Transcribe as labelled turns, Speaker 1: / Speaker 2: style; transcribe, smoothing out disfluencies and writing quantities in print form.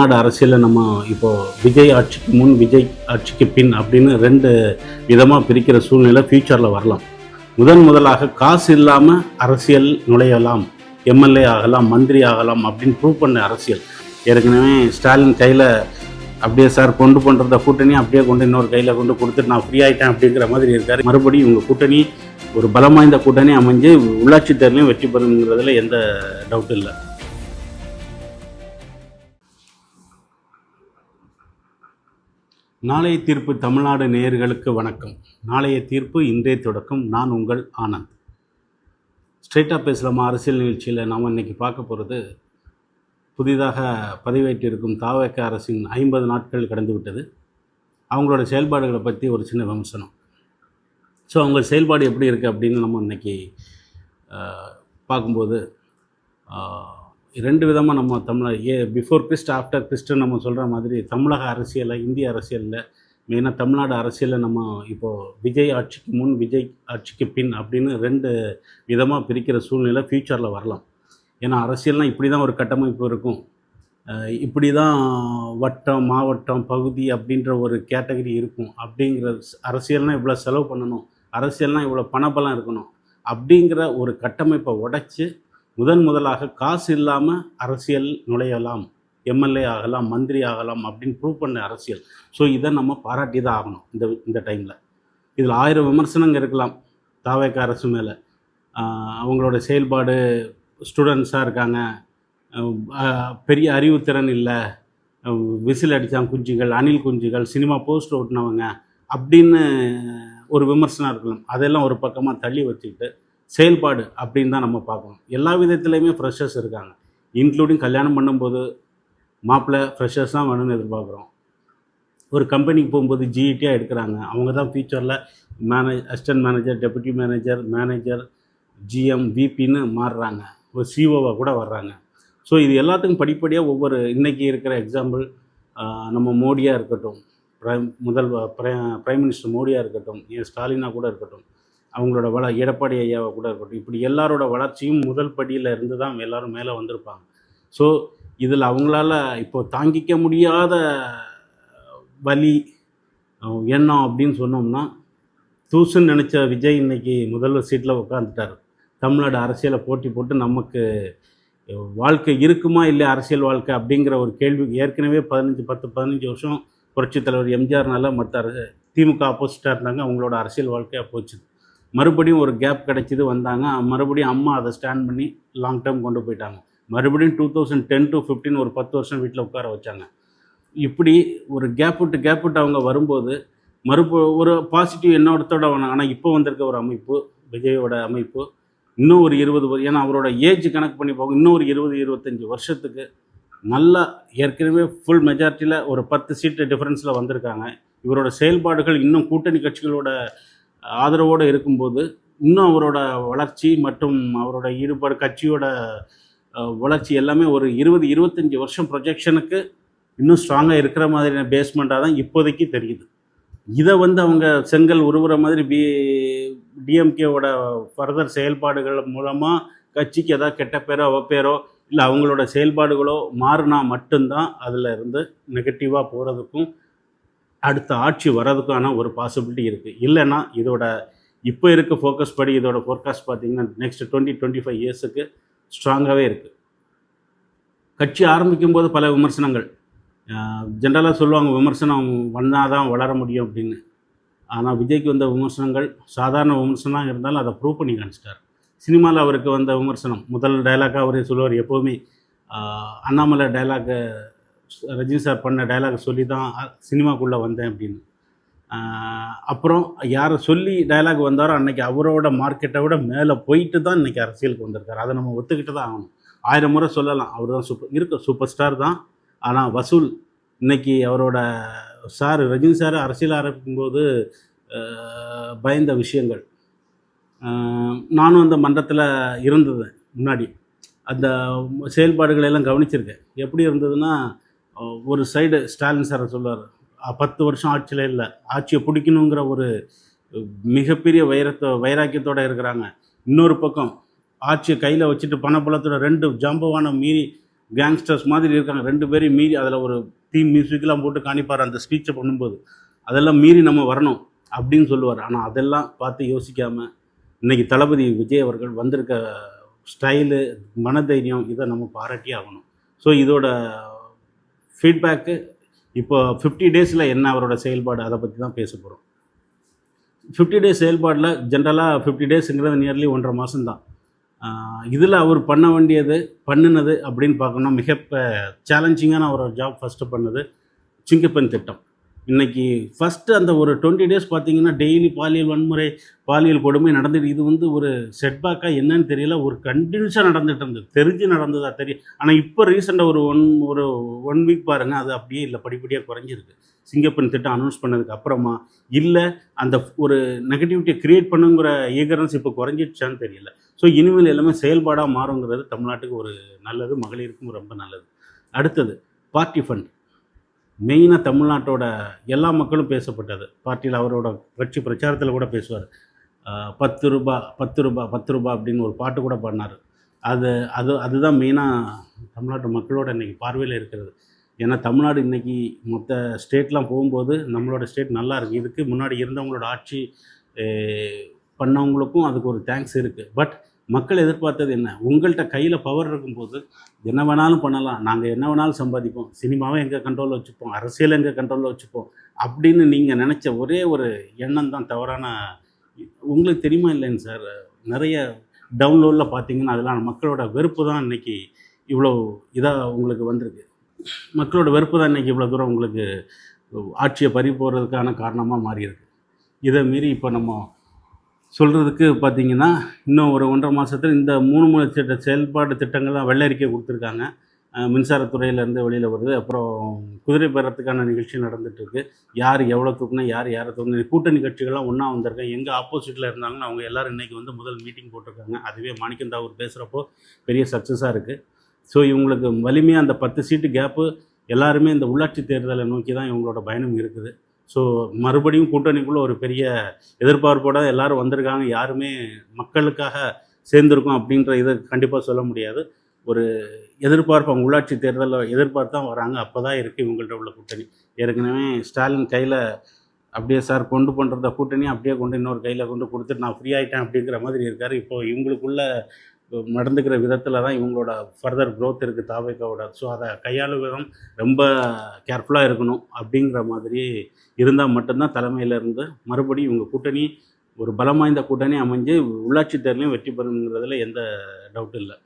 Speaker 1: தமிழ்நாடு அரசியலில் நம்ம இப்போது விஜய் ஆட்சிக்கு முன் விஜய் ஆட்சிக்கு பின் அப்படின்னு ரெண்டு விதமாக பிரிக்கிற சூழ்நிலை ஃப்யூச்சரில் வரலாம். முதலாக காசு இல்லாமல் அரசியல் நுழையலாம், எம்எல்ஏ ஆகலாம், மந்திரி ஆகலாம் அப்படின்னு ப்ரூவ் பண்ண அரசியல். ஏற்கனவே ஸ்டாலின் கையில் அப்படியே சார் கொண்டு பண்ணுறத கூட்டணி அப்படியே கொண்டு இன்னொரு கையில் கொண்டு கொடுத்துட்டு நான் ஃப்ரீ ஆகிட்டேன் அப்படிங்கிற மாதிரி இருக்கார். மறுபடியும் இவங்க கூட்டணி ஒரு பலம் வாய்ந்த கூட்டணி அமைஞ்சு உள்ளாட்சி தேர்தலையும் வெற்றி பெறுங்கிறதுல எந்த டவுட்டும் இல்லை. நாளைய தீர்ப்பு தமிழ்நாடு நேயர்களுக்கு வணக்கம். நாளைய தீர்ப்பு இன்றைய தொடக்கம். நான் உங்கள் ஆனந்த். ஸ்ட்ரெயிட்டாக பேசலாமா அரசியல் நிகழ்ச்சியில் நாம் இன்றைக்கி பார்க்க போகிறது, புதிதாக பதவியேற்றிருக்கும் தாவேக அரசின் 50 நாட்கள் கடந்து விட்டது. அவங்களோட செயல்பாடுகளை பற்றி ஒரு சின்ன விமர்சனம். ஸோ அவங்க செயல்பாடு எப்படி இருக்குது அப்படின்னு நம்ம இன்றைக்கி பார்க்கும்போது ரெண்டு விதமாக நம்ம பிஃபோர் கிறிஸ்ட் ஆஃப்டர் கிறிஸ்ட்டு நம்ம சொல்கிற மாதிரி தமிழக அரசியலில், இந்திய அரசியலில், மெயினாக தமிழ்நாடு அரசியலில் நம்ம இப்போது விஜய் ஆட்சிக்கு முன் விஜய் ஆட்சிக்கு பின் அப்படின்னு ரெண்டு விதமாக பிரிக்கிற சூழ்நிலை ஃப்யூச்சரில் வரலாம். ஏன்னா அரசியல்னால் இப்படி தான் ஒரு கட்டமைப்பு இருக்கும், இப்படி தான் வட்டம், மாவட்டம், பகுதி அப்படின்ற ஒரு கேட்டகரி இருக்கும். அப்படிங்கிற அரசியல்னால் இவ்வளோ செலவு பண்ணணும், அரசியல்னால் இவ்வளோ பணபலம் இருக்கணும் அப்படிங்கிற ஒரு கட்டமைப்பை உடைச்சி முதலாக காசு இல்லாமல் அரசியல் நுழையலாம், எம்எல்ஏ ஆகலாம், மந்திரி ஆகலாம் அப்படின்னு ப்ரூவ் பண்ண அரசியல். ஸோ இதை நம்ம பாராட்டி தான் ஆகணும். இந்த டைமில் இதில் 1000 விமர்சனங்கள் இருக்கலாம் தாவேக அரசு மேலே. அவங்களோட செயல்பாடு, ஸ்டூடெண்ட்ஸாக இருக்காங்க, பெரிய அறிவுத்திறன் இல்லை, விசில் அடித்தான் குஞ்சுகள், அணில் குஞ்சுகள், சினிமா போஸ்ட் ஓட்டினவங்க அப்படின்னு ஒரு விமர்சனம் இருக்கலாம். அதெல்லாம் ஒரு பக்கமாக தள்ளி வச்சுக்கிட்டு செயல்பாடு அப்படின்னு தான் நம்ம பார்க்கணும். எல்லா விதத்துலேயுமே ஃப்ரெஷர்ஸ் இருக்காங்க, இன்க்ளூடிங் கல்யாணம் பண்ணும்போது மாப்பிள்ளை ஃப்ரெஷர்ஸ் தான் வேணும்னு எதிர்பார்க்குறோம். ஒரு கம்பெனிக்கு போகும்போது ஜிஇடியாக எடுக்கிறாங்க, அவங்க தான் ஃபியூச்சரில் assistant manager, deputy manager, GM, விபின்னு மாறுறாங்க, ஒரு சிஓவாக கூட வர்றாங்க. ஸோ இது எல்லாத்துக்கும் படிப்படியாக ஒவ்வொரு இன்றைக்கி இருக்கிற எக்ஸாம்பிள் நம்ம மோடியாக இருக்கட்டும், பிரைம் மினிஸ்டர் மோடியாக இருக்கட்டும், ஸ்டாலினாக கூட இருக்கட்டும், அவங்களோட எடப்பாடி ஐயாவை கூட இருக்கட்டும், இப்படி எல்லாரோட வளர்ச்சியும் முதல் படியில் இருந்து தான் எல்லோரும் மேலே வந்திருப்பாங்க. ஸோ இதில் அவங்களால இப்போது தாங்கிக்க முடியாத வலி எண்ணம் அப்படின்னு சொன்னோம்னா, தூசுன்னு நினச்ச விஜய் இன்னைக்கு முதல்வர் சீட்டில் உட்காந்துட்டார். தமிழ்நாடு அரசியலை போட்டி போட்டு நமக்கு வாழ்க்கை இருக்குமா இல்லை அரசியல் வாழ்க்கை அப்படிங்கிற ஒரு கேள்வி ஏற்கனவே 15 வருஷம் புரட்சித் தலைவர் எம்ஜிஆர்னால மற்ற திமுக ஆப்போசிட்டாக இருந்தாங்க, அவங்களோட அரசியல் வாழ்க்கையாக போச்சு. மறுபடியும் ஒரு கேப் கிடச்சிது, வந்தாங்க, மறுபடியும் அம்மா அதை ஸ்டாண்ட் பண்ணி லாங் டேர்ம் கொண்டு போயிட்டாங்க. மறுபடியும் 2010 to 15 ஒரு 10 வருஷம் வீட்டில் உட்கார வச்சாங்க. இப்படி ஒரு கேப் விட்டு அவங்க வரும்போது ஒரு பாசிட்டிவ் எண்ணத்தோட ஆனால் இப்போ வந்திருக்க ஒரு அமைப்பு, விஜயோட அமைப்பு, இன்னும் ஒரு 20 ஏன்னா அவரோட ஏஜ் கணக்கு பண்ணி போகும், இன்னும் ஒரு 20-25 வருஷத்துக்கு நல்லா ஏற்கனவே ஃபுல் மெஜாரிட்டியில் ஒரு 10 சீட்டு டிஃப்ரென்ஸில் வந்திருக்காங்க. இவரோட செயல்பாடுகள் இன்னும் கூட்டணி கட்சிகளோட ஆதரவோடு இருக்கும்போது இன்னும் அவரோட வளர்ச்சி மற்றும் அவரோட ஈடுபாடு, கட்சியோட வளர்ச்சி எல்லாமே ஒரு 20-25 வருஷம் ப்ரொஜெக்ஷனுக்கு இன்னும் ஸ்ட்ராங்காக இருக்கிற மாதிரியான பேஸ்மெண்ட்டாக தான் இப்போதைக்கு தெரியுது. இதை அவங்க செங்கல் உருவுற மாதிரி டிஎம்கேவோட ஃபர்தர் செயல்பாடுகள் மூலமாக கட்சிக்கு ஏதாவது கெட்ட பேரோ அவப்பேரோ இல்லை அவங்களோட செயல்பாடுகளோ மாறினா மட்டும்தான் அதில் இருந்து நெகட்டிவாக போகிறதுக்கும் அடுத்த ஆட்சி வர்றதுக்கான ஒரு பாசிபிலிட்டி இருக்குது. இல்லைன்னா இதோட இப்போ இருக்க ஃபோக்கஸ் படி இதோட ஃபோர்காஸ்ட் பார்த்திங்கன்னா நெக்ஸ்ட் 20-25 இயர்ஸுக்கு ஸ்ட்ராங்காகவே இருக்குது. கட்சி ஆரம்பிக்கும் போது பல விமர்சனங்கள் ஜென்ரலாக சொல்லுவாங்க, விமர்சனம் வந்தால் தான் வளர முடியும் அப்படின்னு. ஆனால் விஜய்க்கு வந்த விமர்சனங்கள் சாதாரண விமர்சனம் இருந்தாலும் அதை ப்ரூவ் பண்ணி காமிச்சிட்டார். சினிமாவில் அவருக்கு வந்த விமர்சனம் முதல் டைலாக்காக அவரே சொல்லுவார் எப்போவுமே, அண்ணாமலை டைலாக்கு ரஜினி சார் பண்ண டைலாக் சொல்லி தான் சினிமாக்குள்ளே வந்தேன் அப்படின்னு. அப்புறம் யாரை சொல்லி டைலாக் வந்தாரோ அன்றைக்கி அவரோட மார்க்கெட்டை விட மேலே போயிட்டு தான் இன்றைக்கி அரசியலுக்கு வந்திருக்காரு. அதை நம்ம ஒத்துக்கிட்டு தான் ஆகணும். 1000 முறை சொல்லலாம், அவர் தான் சூப்பர் ஸ்டார் தான். ஆனால் வசூல் இன்றைக்கி அவரோட சார் ரஜினி சார் அரசியல் ஆரம்பிக்கும்போது பயந்த விஷயங்கள், நானும் அந்த மன்றத்தில் இருந்தது முன்னாடி, அந்த செயல்பாடுகளெல்லாம் கவனிச்சிருக்கேன். எப்படி இருந்ததுன்னா, ஒரு சைடு ஸ்டாலின் சாரை சொல்லுவார், 10 வருஷம் ஆட்சியில் இல்லை, ஆட்சியை பிடிக்கணுங்கிற ஒரு மிகப்பெரிய வைராக்கியத்தோடு இருக்கிறாங்க. இன்னொரு பக்கம் ஆட்சியை கையில் வச்சுட்டு பணபலத்தோட 2 ஜாம்பவான மீறி கேங்ஸ்டர்ஸ் மாதிரி இருக்காங்க. 2 பேரையும் மீறி அதில் ஒரு தீம் மியூசிக்லாம் போட்டு காணிப்பார் அந்த ஸ்பீச்சை பண்ணும்போது. அதெல்லாம் மீறி நம்ம வரணும் அப்படின்னு சொல்லுவார். ஆனால் அதெல்லாம் பார்த்து யோசிக்காமல் இன்றைக்கி தளபதி விஜய் அவர்கள் வந்திருக்க ஸ்டைலு, மனதைரியம் இதை நம்ம பாராட்டியே ஆகணும். ஸோ இதோட ஃபீட்பேக்கு இப்போ 50 டேஸில் என்ன அவரோட செயல்பாடு, அதை பற்றி தான் பேச போகிறோம். 50 டேஸ் செயல்பாடில் ஜென்ரலாக 50 டேஸுங்கிறது நியர்லி 1.5 மாதம் தான். இதில் அவர் பண்ண வேண்டியது பண்ணினது அப்படின்னு பார்க்கணும்னா மிக சேலஞ்சிங்கான ஒரு ஜாப் ஃபஸ்ட்டு பண்ணது சிங்கப்பெண் திட்டம். இன்றைக்கி ஃபஸ்ட்டு அந்த ஒரு 20 டேஸ் பார்த்தீங்கன்னா டெய்லி பாலியல் வன்முறை, பாலியல் கொடுமை நடந்துட்டு இது வந்து ஒரு செட்பேக்காக என்னன்னு தெரியல, ஒரு கண்டினியூஸாக நடந்துகிட்டு இருந்தது, தெரிஞ்சு நடந்ததா தெரியும். ஆனால் இப்போ ரீசெண்டாக ஒரு 1 வீக் பாருங்கள், அது அப்படியே இல்லை, படிப்படியாக குறைஞ்சிருக்கு. சிங்கப்பெண் திட்டம் அனௌன்ஸ் பண்ணதுக்கு அப்புறமா இல்லை அந்த ஒரு நெகட்டிவிட்டியை க்ரியேட் பண்ணுங்கிற ஈகர்னஸ் இப்போ குறைஞ்சிடுச்சான்னு தெரியல. ஸோ இனிமேல் எல்லாமே செயல்பாடாக மாறுங்கிறது தமிழ்நாட்டுக்கு ஒரு நல்லது, மகளிருக்கும் ரொம்ப நல்லது. அடுத்தது பார்ட்டி ஃபண்ட். மெயினாக தமிழ்நாட்டோட எல்லா மக்களும் பேசப்பட்டது. பார்ட்டியில் அவரோட கட்சி பிரச்சாரத்தில் கூட பேசுவார். 10 ரூபா 10 ரூபா 10 ரூபா அப்படின்னு ஒரு பாட்டு கூட பாடினார். அதுதான் மெயினாக தமிழ்நாட்டு மக்களோட இன்றைக்கி பார்வையில் இருக்கிறது. ஏன்னா தமிழ்நாடு இன்றைக்கி மொத்த ஸ்டேட்லாம் போகும்போது நம்மளோட ஸ்டேட் நல்லா இருக்குது. இதுக்கு முன்னாடி இருந்தவங்களோட ஆட்சி பண்ணவங்களுக்கும் அதுக்கு ஒரு தேங்க்ஸ் இருக்குது. பட் மக்கள் எதிர்பார்த்தது என்ன? உங்கள்கிட்ட கையில் பவர் இருக்கும்போது என்ன வேணாலும் பண்ணலாம், நாங்கள் என்ன வேணாலும் சம்பாதிப்போம், சினிமாவை எங்கள் கண்ட்ரோலில் வச்சுப்போம், அரசியலை எங்கள் கண்ட்ரோலில் வச்சுப்போம் அப்படின்னு நீங்கள் நினச்ச ஒரே ஒரு எண்ணம் தான் தவறான. உங்களுக்கு தெரியுமா இல்லைங்க சார், நிறைய டவுன்லோடில் பார்த்தீங்கன்னா அதெல்லாம் மக்களோட வெறுப்பு தான் இன்றைக்கி இவ்வளோ இதாக உங்களுக்கு வந்திருக்கு. மக்களோட வெறுப்பு தான் இன்றைக்கி இவ்வளோ தூரம் உங்களுக்கு ஆட்சியை பறி போகிறதுக்கான காரணமாக மாறியிருக்கு. இதை மீறி இப்போ நம்ம சொல்கிறதுக்கு பார்த்தீங்கன்னா இன்னும் ஒரு 1.5 மாதத்தில் இந்த 3 செயல்பாடு திட்டங்கள்லாம் வெள்ளை அறிக்கை கொடுத்துருக்காங்க. மின்சாரத்துறையிலேருந்து வெளியில் வருது. அப்புறம் குதிரை பேரத்துக்கான நிகழ்ச்சி நடந்துகிட்ருக்கு. யார் எவ்வளோ தூக்குனா யார் யாரை தூக்குனா கூட்டணி கட்சிகள்லாம் ஒன்றா வந்திருக்காங்க. எங்கே ஆப்போசிட்டில் இருந்தாங்கன்னா அவங்க எல்லோரும் இன்றைக்கி வந்து முதல் மீட்டிங் போட்டிருக்காங்க. அதுவே மாணிக்கம் தாகூர் பேசுகிறப்போ பெரிய சக்ஸஸாக இருக்குது. ஸோ இவங்களுக்கு வலிமையாக அந்த 10 சீட்டு கேப்பு எல்லாருமே இந்த உள்ளாட்சி தேர்தலை நோக்கி தான் இவங்களோட பயணம் இருக்குது. ஸோ மறுபடியும் கூட்டணிக்குள்ளே ஒரு பெரிய எதிர்பார்ப்போடு எல்லோரும் வந்திருக்காங்க. யாருமே மக்களுக்காக சேர்ந்துருக்கோம் அப்படின்ற இதை கண்டிப்பாக சொல்ல முடியாது. ஒரு எதிர்பார்ப்பு அவங்க உள்ளாட்சி தேர்தலில் எதிர்பார்த்து தான் வராங்க. அப்போ தான் இருக்குது இவங்கள்ட்ட உள்ள கூட்டணி. ஏற்கனவே ஸ்டாலின் கையில் அப்படியே சார் கொண்டு பண்ணுறத கூட்டணி அப்படியே கொண்டு இன்னொரு கையில் கொண்டு கொடுத்துட்டு நான் ஃப்ரீ ஆகிட்டேன் அப்படிங்கிற மாதிரி இருக்கார். இப்போது இவங்களுக்குள்ள நடந்துக்கிற விதத்தில் தான் இவங்களோட ஃபர்தர் க்ரோத் இருக்குது தாவேக்காவோட. ஸோ அதை கையாளும் விதம் ரொம்ப கேர்ஃபுல்லாக இருக்கணும். அப்படிங்கிற மாதிரி இருந்தால் மட்டும்தான் தலைமையிலேருந்து மறுபடியும் இவங்க கூட்டணி ஒரு பலம் வாய்ந்த கூட்டணி அமைஞ்சு உள்ளாட்சி தேர்தலையும் வெற்றி பெறுங்கிறதுல எந்த டவுட்டும் இல்லை.